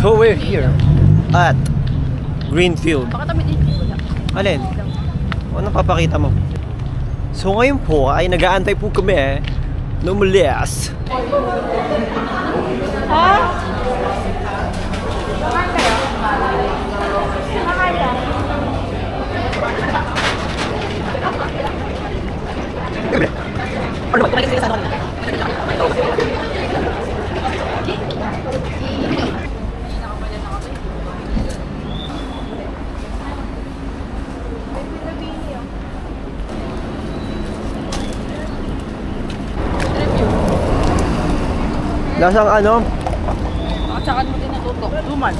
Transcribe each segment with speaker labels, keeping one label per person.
Speaker 1: So we're here at Greenfield. Alin? Anong papakita mo? So ngayon po ay nag-aantay po kami ng Mulias.
Speaker 2: Ha?
Speaker 1: Lasang ano?
Speaker 2: Tsaka mo din natutok. Duman.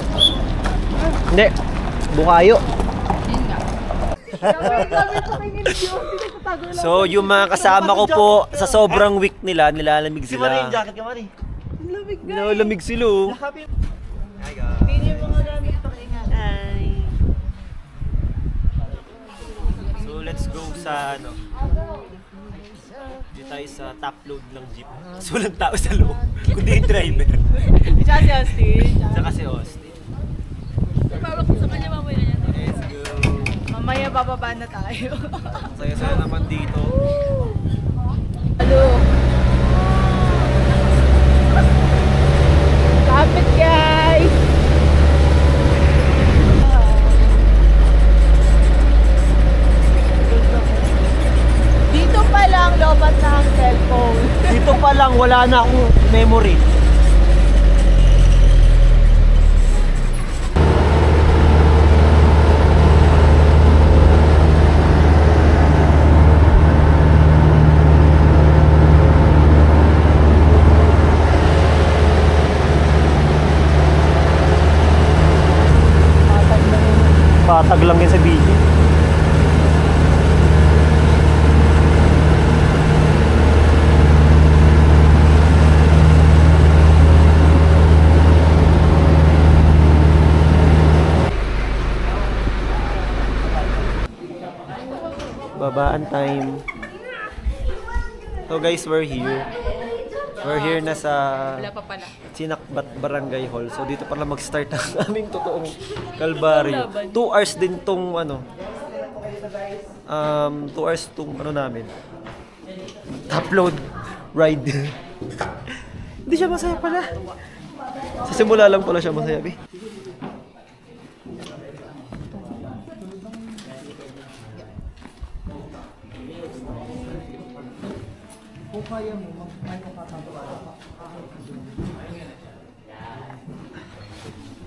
Speaker 1: Hindi. Bukayo. So yung mga kasama ko po sa sobrang week nila, nilalamig sila. Nilalamig sila oh. Hi guys. So let's go sa ano. Dito tayo sa top load ng jeep. So walang tao sa loob, kundi yung driver.
Speaker 2: Tsaka si Austin.
Speaker 1: Tsaka si Austin.
Speaker 2: Pawag ko sa kanya mamaya na yan.
Speaker 1: Let's go.
Speaker 2: Mamaya bababa na tayo.
Speaker 1: Saya-saya naman dito.
Speaker 2: Hello. Kapit guys. Dito pa lang lobat na ang cellphone.
Speaker 1: Dito pa lang wala na akong memory. Patag lang yan sa video. Babaan time. So guys, we're here. We're here na sa
Speaker 2: Wala pa pala.
Speaker 1: Sinakbat Barangay Hall. So dito pala mag-start ang aming totoong kalbaryo. 2 hours din tong ano. 2 hours tong ano namin. Upload ride. Hindi siya masaya pala. Sa simula lang pala siya masaya, Bi. Kung kaya mo, may kapatagawa.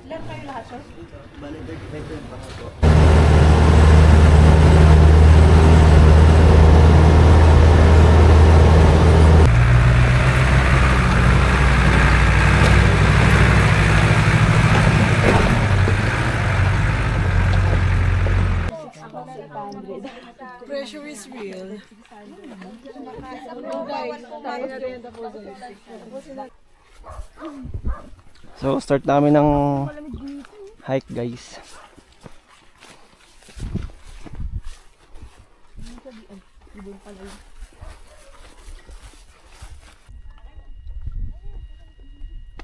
Speaker 2: Ilan kayo lahat, sir?
Speaker 1: Bale, 35 yung pasko.
Speaker 2: Pressure is real.
Speaker 1: So, start namin ng hike, guys.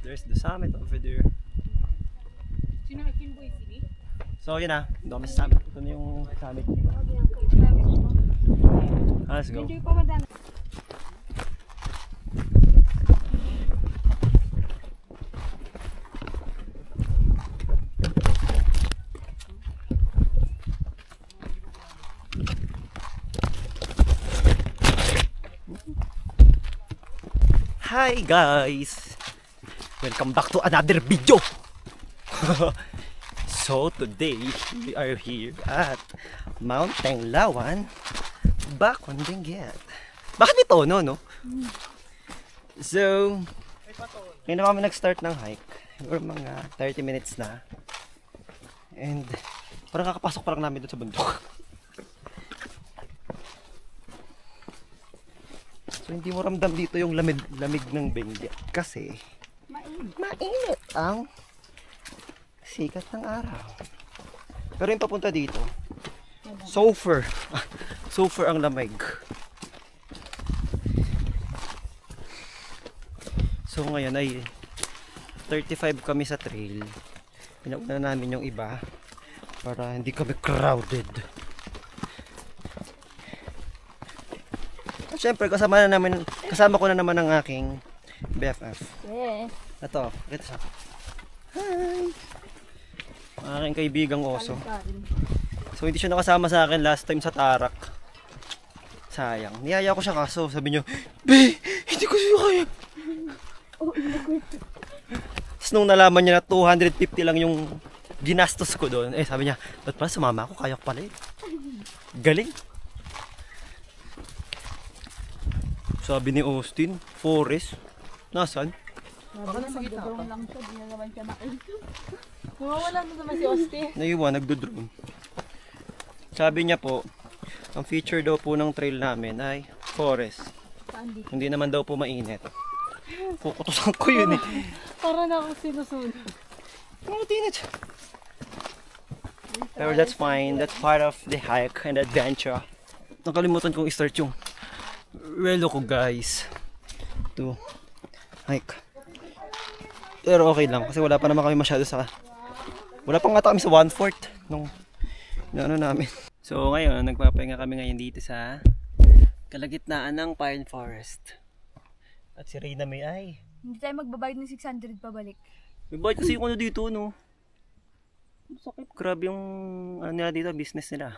Speaker 1: There's the summit over there. So, yun na. Doon sa summit. Ito na yung summit dito. Let's go. Hi guys! Welcome back to another video! So today, we are here at Mount Tenglawan, back on Benguet. Bakit may tono, no? So, ngayon na kami nag-start ng hike. Or mga 30 minutes na. And, parang kakapasok pa lang namin doon sa bundok. So, hindi mo ramdam dito yung lamig ng Benguet. Kasi, mainit ang sikat ng araw. Pero yung papunta dito, sulfur. Sulfur ang lamig. So ngayon ay 35 kami sa trail. Pinauna namin yung iba para hindi kami crowded. Siyempre, kasama ko na naman ang aking BFF.
Speaker 2: Yes.
Speaker 1: Ito, ito siya. Hi! Ang aking kaibigang oso. So, hindi siya nakasama sa akin last time sa Tarak. Sayang. Niyaya ko siya kaso, sabi niyo, Be, hindi ko siya kaya. Tapos nung nalaman niya na 250 lang yung ginastos ko doon, sabi niya, ba't pala sumama ako? Kaya ko pala eh. Galing. Sabi ni Austin, forest. Nasaan?
Speaker 2: Baka nasa gitna pa. Lang siya, di na naman siya makita. Nawawala na naman si Austin.
Speaker 1: Naiwan, nagdo-drone. Sabi niya po, ang feature daw po ng trail namin ay forest. Hindi naman daw po mainit. Kukutusan ko yun eh.
Speaker 2: Para na ako sinusunod.
Speaker 1: Mainit. Pero that's fine. That's part of the hike and adventure. Nakalimutan kong i-start yung relo ko guys. To hike. Pero okay lang kasi wala pa naman kami masyado sa... Wala pa nga kami sa 1/4 nung ano namin. So ngayon, nagpapahinga kami ngayon dito sa kalagitnaan ng pine forest. At si Reyna May ay...
Speaker 2: Hindi tayo magbabayad ng 600 pabalik.
Speaker 1: May bayad kasi yung ano dito, no?
Speaker 2: Sakit.
Speaker 1: Grabe yung ano nila dito, business nila.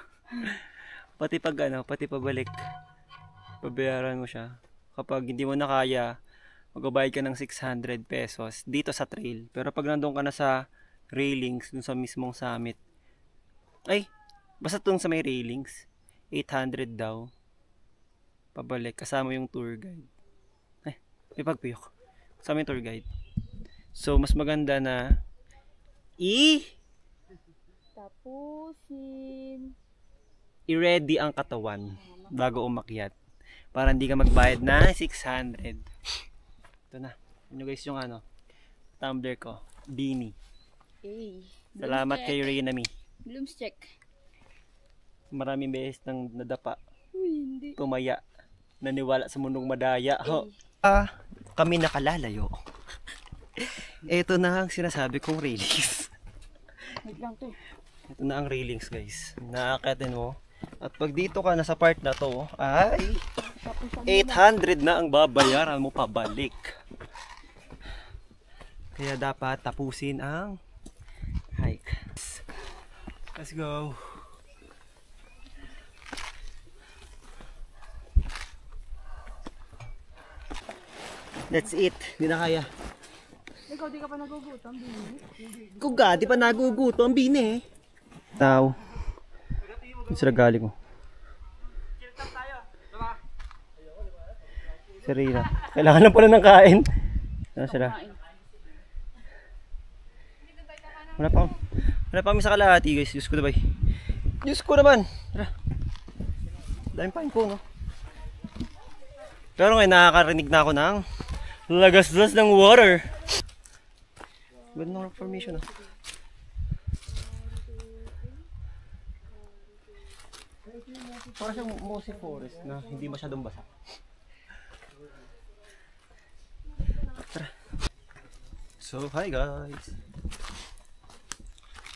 Speaker 1: Pati pag ano, pati pabalik. Babayaran mo siya. Kapag hindi mo na kaya, magbabayad ka ng 600 pesos dito sa trail. Pero pag nandun ka na sa railings, dun sa mismong summit, ay, basta dun sa may railings, 800 daw. Pabalik, kasama yung tour guide. Ay, may pagpuyok. Kasama yung tour guide. So, mas maganda na
Speaker 2: Tapusin.
Speaker 1: i-ready ang katawan bago umakyat. Para hindi ka magbayad na 600. Ito na. Ano guys yung ano, tumbler ko. Beanie.
Speaker 2: Hey.
Speaker 1: Salamat kay Reyna May.
Speaker 2: Blooms check.
Speaker 1: Maraming beses nang nadapa.
Speaker 2: Uy, hindi.
Speaker 1: Tumaya. Naniwala sa mundong madaya. Ho. Kami nakalalayo. Ito na ang sinasabi kong railings.
Speaker 2: Wait lang to.
Speaker 1: Ito na ang railings guys. Naakatin mo. At pag dito ka na sa part na to, ay 800 na ang babayaran mo pabalik. Kaya dapat tapusin ang hike. Let's go. That's it. Hindi na kaya.
Speaker 2: Ikaw, di ka pa nagugutom, Bini?
Speaker 1: Kuga, di pa nagugutom, Bini. Tao. Sila galing mo. Serena. Kailangan lang pala ng kain. Ano sila? Wala pa kami sa kalahati guys. Diyos ko na ba? Diyos ko naman. Tara. Daming pain ko no. Pero ngayon nakakarinig na ako ng lagas-las ng water. Ganda ng formation ah. Parang siyang mossy forest na hindi masyadong basa. Tara. So, hi guys!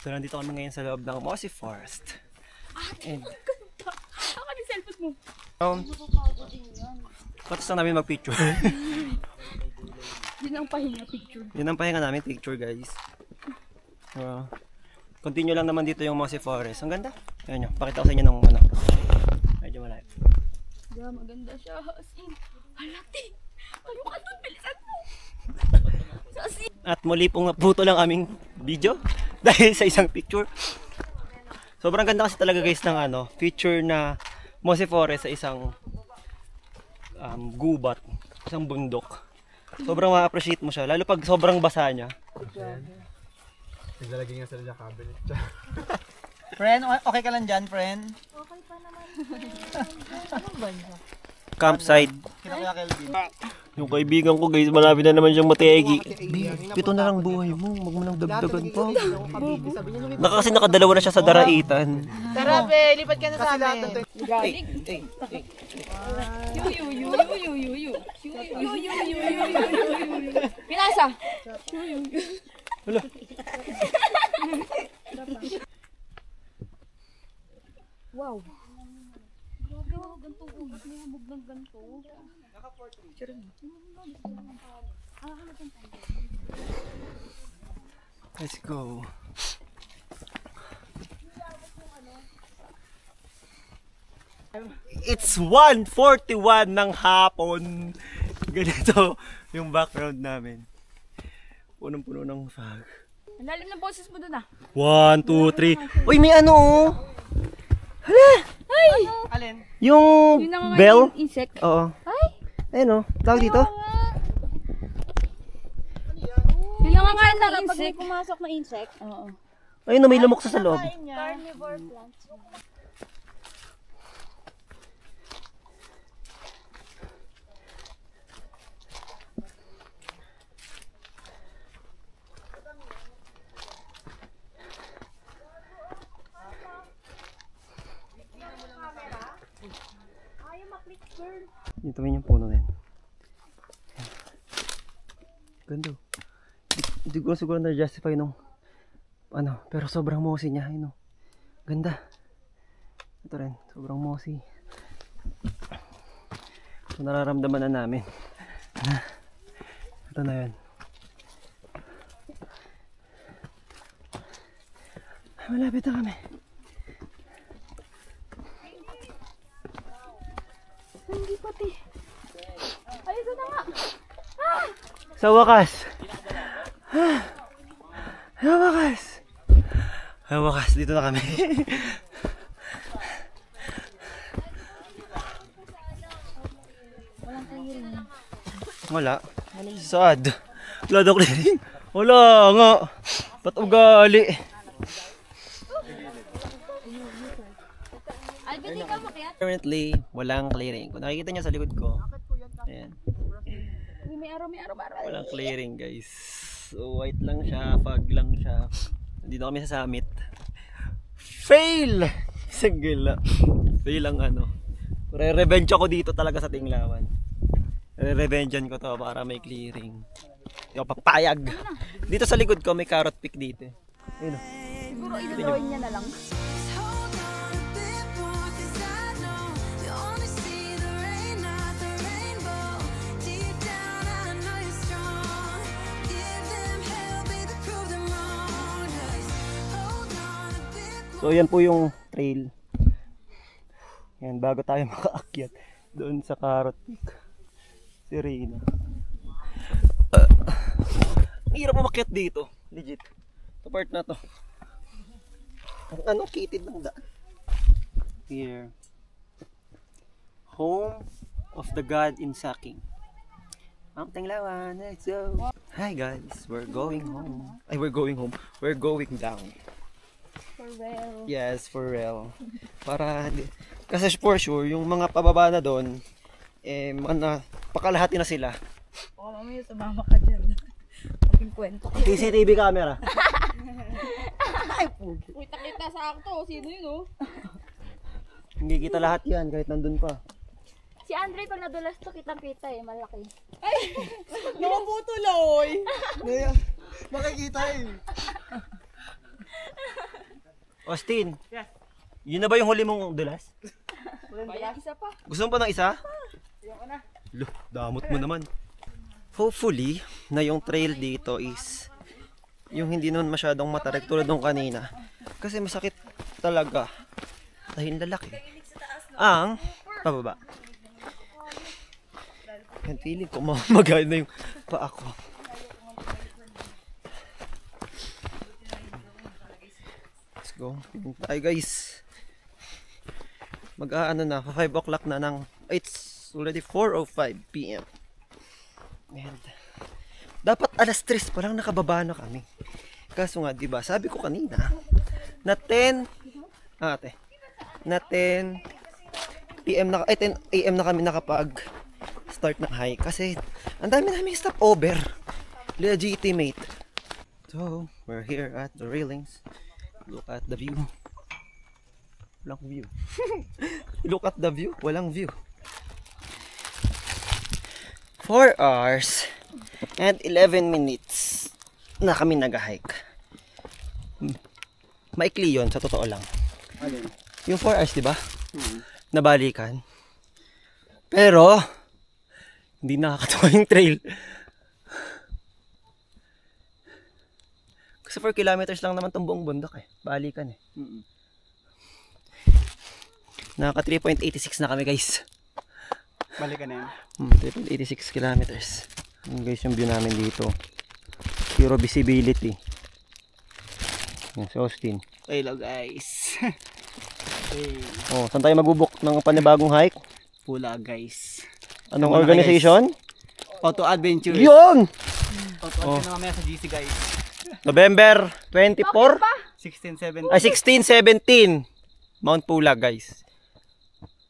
Speaker 1: So, nandito kami ngayon sa loob ng mossy forest. And,
Speaker 2: Saka ni cellphone mo.
Speaker 1: patas na namin mag-picture.
Speaker 2: Yun ang pahinga picture.
Speaker 1: Yun ang pahinga namin, picture guys. Continue lang naman dito yung mossy forest. Ang ganda. Ayan nyo, pakita ko sa inyo ng ano. Medyo malayo.
Speaker 2: Yeah, maganda siya. As in, halati. Ano ka doon? Bilisan mo. As in.
Speaker 1: At muli pong naputo lang aming video dahil sa isang picture. Sobrang ganda kasi talaga guys ng ano, feature na mossy forest sa isang gubat, isang bundok. Sobrang ma-appreciate mo siya, lalo pag sobrang basa niya.
Speaker 3: Naglalagay nga sila sa cabinet.
Speaker 4: Friend, okay ka lang dyan, friend?
Speaker 2: Okay pa naman. Ano ba yun?
Speaker 1: Campsite.
Speaker 4: Kaya Kelvin.
Speaker 1: Yung kaibigan ko guys, malapit na naman siyang mategi. Pito na lang buhay mo, wag mo nang dagdagan pa. Kasi nakadalawa na siya sa daraitan.
Speaker 2: Tara, be, lipat ka na sa amin.
Speaker 1: Galing.
Speaker 2: Pinasa. ng ganito.
Speaker 1: Let's go. It's 1:41 ng hapon. Ganito yung background namin. Punong-puno ng fog.
Speaker 2: Ang lalim ng boses mo dun ah.
Speaker 1: 1, 2, 3. Uy, may ano oh. Hala!
Speaker 2: Ay!
Speaker 4: Alin?
Speaker 1: Yung
Speaker 2: Yung
Speaker 1: bell?
Speaker 2: insect.
Speaker 1: Oo.
Speaker 2: Ay!
Speaker 1: Ayun oh. Tawag dito?
Speaker 2: Yung nangangain ng
Speaker 3: Pag may
Speaker 2: insect.
Speaker 3: pumasok na insect,
Speaker 2: Oo.
Speaker 1: Ayun oh, may lamok sa loob.
Speaker 3: carnivore plants.
Speaker 1: Dito may yung puno na yun. Ganda. Hindi ko siguro na-justify nung ano, pero sobrang mossy niya. Ayun oh. Ganda. Ito rin, sobrang mossy. So, nararamdaman na namin. Ito na yun. Ay, malapit na kami.
Speaker 2: Hindi pati. Ay, ito na nga.
Speaker 1: Sa wakas. Sa wakas. Sa wakas, dito na kami. Wala. Sad. Wala daw clearing. Wala nga. Ba't ugali?
Speaker 2: Alvin, ikaw makiat.
Speaker 1: Currently, walang clearing. Kung nakikita niyo sa likod ko, ayan.
Speaker 2: May araw.
Speaker 1: Walang clearing, guys. So, white lang siya, fog lang siya. Nandito kami sa summit. Fail! Isang gila. Fail ang ano. Re-revenge ako dito talaga sa Tinglawan. Re-revengean ko to para may clearing. Hindi ako papayag. Dito sa likod ko, may carrot pick dito. Ayun o.
Speaker 2: Siguro i-drawing niya na lang.
Speaker 1: So yan po yung trail. Yan, bago tayo makaakyat doon sa carrot peak. Si Reyna. Ang hirap umakyat dito. Legit. Sa part na to. Ang ano, kitid ng daan. Here. Home of the God in Saking. Ang Tinglawan, let's go. Hi guys, we're going home. Ay, we're going home. We're going down.
Speaker 2: For real.
Speaker 1: Yes, for real. Para, kasi for sure, yung mga pababa na doon, pakalahati na sila.
Speaker 3: Oo, mamaya sumama ka dyan. Aking kwento.
Speaker 1: CCTV camera.
Speaker 2: Uy, takita sa akto. Sino yun oh?
Speaker 1: Hindi kita lahat yan, kahit nandun pa.
Speaker 2: Si Andre pag nadulas to, kitang-kita eh. Malaki.
Speaker 3: Nakaputuloy!
Speaker 4: Makikita eh.
Speaker 1: Austin, yun na ba yung huli mong dulas?
Speaker 2: Kaya isa pa.
Speaker 1: Gusto mo pa ng isa? Loh, damot mo naman. Hopefully, na yung trail dito is yung hindi naman masyadong matarik tulad nung kanina. Kasi masakit talaga. Dahil lalaki. Ang pababa. Yan, feeling ko mamagay na yung paa ko. Let's go. Tayo guys. Mag-aano na, 5 o'clock na ng, it's already 4:05 PM. And, dapat alas 3 pa lang nakababa na kami. Kaso nga, diba, sabi ko kanina, na 10 PM na, 10 AM na kami nakapag start ng hike. Kasi, ang dami namin stopover. Legitimate. So, we're here at the railings. Look at the view. Walang view. Look at the view. Walang view. 4 hours and 11 minutes na kami nag-hike. Maikli yun, sa totoo lang.
Speaker 4: Alin?
Speaker 1: Yung 4 hours, di ba? Nabalikan. Pero, hindi nakakatawa yung trail. Kasi 4 kilometers lang naman tong buong bundok eh. Balikan eh. Nakaka 3.86 na kami guys.
Speaker 4: Balikan na yan.
Speaker 1: 3.86 kilometers. Yun guys yung view namin dito. Zero visibility. Yan si Austin.
Speaker 4: Hello guys. Hey.
Speaker 1: Oh, saan tayo magbubuk ng panibagong hike?
Speaker 4: Pula guys.
Speaker 1: Anong
Speaker 4: Tama na,
Speaker 1: organization?
Speaker 4: Auto Adventure.
Speaker 1: Yun!
Speaker 4: Auto Adventure na mamaya sa GC guys.
Speaker 1: November 24?
Speaker 4: 16, 17.
Speaker 1: Ay, 16, 17. Mount Pulag guys.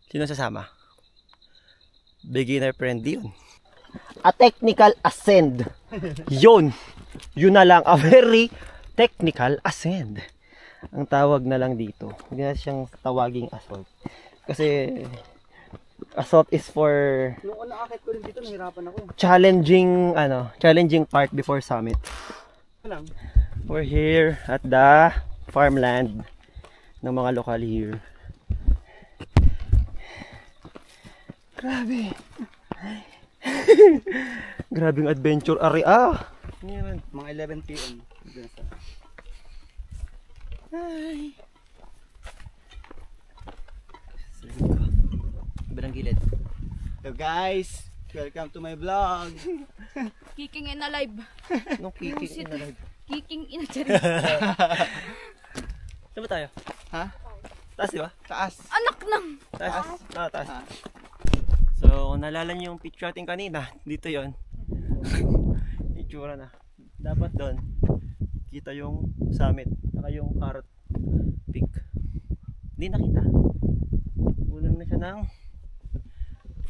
Speaker 1: Sino sasama? Beginner friendly yun. A technical ascend. Yun. Yun na lang. A very technical ascend. Ang tawag na lang dito. Hindi na siyang tawaging assault. Kasi assault is for
Speaker 4: Noong naakit ko rin dito, nahirapan ako.
Speaker 1: challenging part before summit.
Speaker 4: Lang.
Speaker 1: We're here at the farmland ng mga lokal here. Grabe. Grabing adventure area.
Speaker 4: Yan, mga 11 PM.
Speaker 1: Hi. Bilang gilid.
Speaker 4: Hello guys, welcome to my vlog.
Speaker 2: Kicking in alive.
Speaker 1: Nung kicking in alive.
Speaker 2: Kicking in a cherry.
Speaker 1: Saan ba tayo?
Speaker 4: Ha?
Speaker 1: Taas di ba?
Speaker 4: Taas.
Speaker 2: Anak ng.
Speaker 1: Taas. Taas.
Speaker 4: Ah.
Speaker 1: So, kung naalala niyo yung picture natin kanina, dito yon. Itsura na. Dapat doon, kita yung summit, saka yung Carrot Peak. Hindi nakita. Ulan na siya ng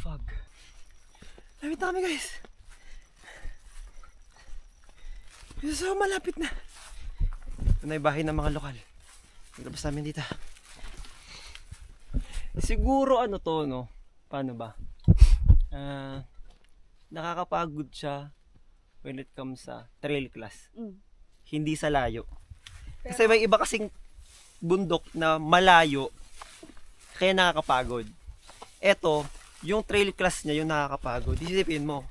Speaker 1: fog. Lapit na kami guys. So, malapit na. Ito na yung bahay ng mga lokal. Ilabas namin dito. Siguro ano to, no? Paano ba? Nakakapagod siya when it comes sa trail class. Hindi sa layo. Kasi may iba kasing bundok na malayo kaya nakakapagod. Eto, yung trail class niya yung nakakapagod. Isipin mo.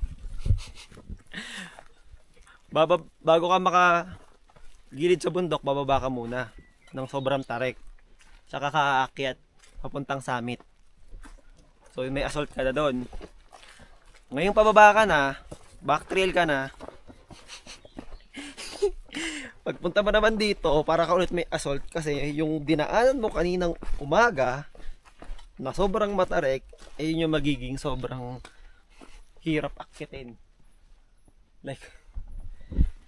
Speaker 1: Bago ka makagilid sa bundok, bababa ka muna ng sobrang tarik. Saka kaakyat papuntang summit. So may assault ka na doon. Ngayong pababa ka na, back trail ka na. Pagpunta mo naman dito, para ka ulit may assault kasi yung dinaanan mo kaninang umaga na sobrang matarik, ay yun yung magiging sobrang hirap akyatin. Like,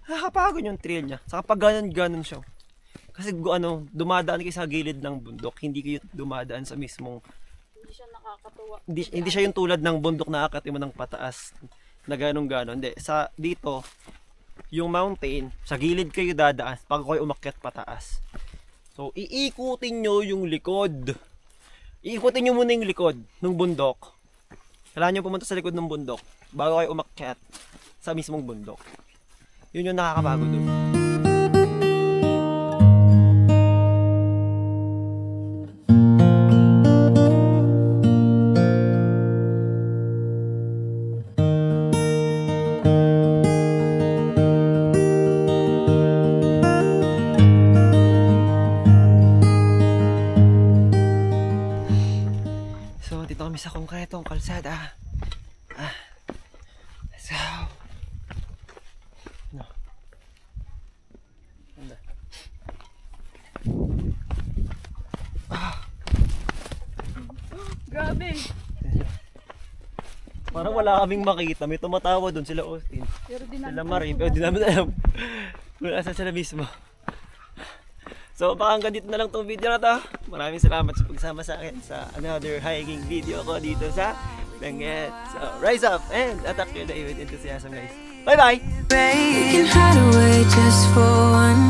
Speaker 1: nakakapagod yung trail niya. Saka pag ganon siya. Kasi dumadaan kayo sa gilid ng bundok, hindi kayo dumadaan sa mismong
Speaker 2: Hindi siya nakakatuwa.
Speaker 1: hindi siya yung tulad ng bundok na akit mo ng pataas na ganon. Hindi, sa dito yung mountain, sa gilid kayo dadaan pag kayo umakyat pataas. So iikutin nyo yung likod. Iikutin nyo muna yung likod ng bundok. Kailangan nyo pumunta sa likod ng bundok bago kayo umakyat sa mismong bundok. Yun yung nakakapagod doon. Sa konkretong kalsada. Let's go. No.
Speaker 2: Grabe.
Speaker 1: Parang wala kaming makita. May tumatawa doon sila Austin.
Speaker 2: Pero di
Speaker 1: Sila Marie. Pero di namin alam kung nasa sila mismo. So baka hanggang dito na lang tong video na to. Maraming salamat sa pagsama sa akin sa another hiking video ko dito sa Benguet. So rise up and attack your day with enthusiasm guys. Bye bye!
Speaker 5: We can hide away just for one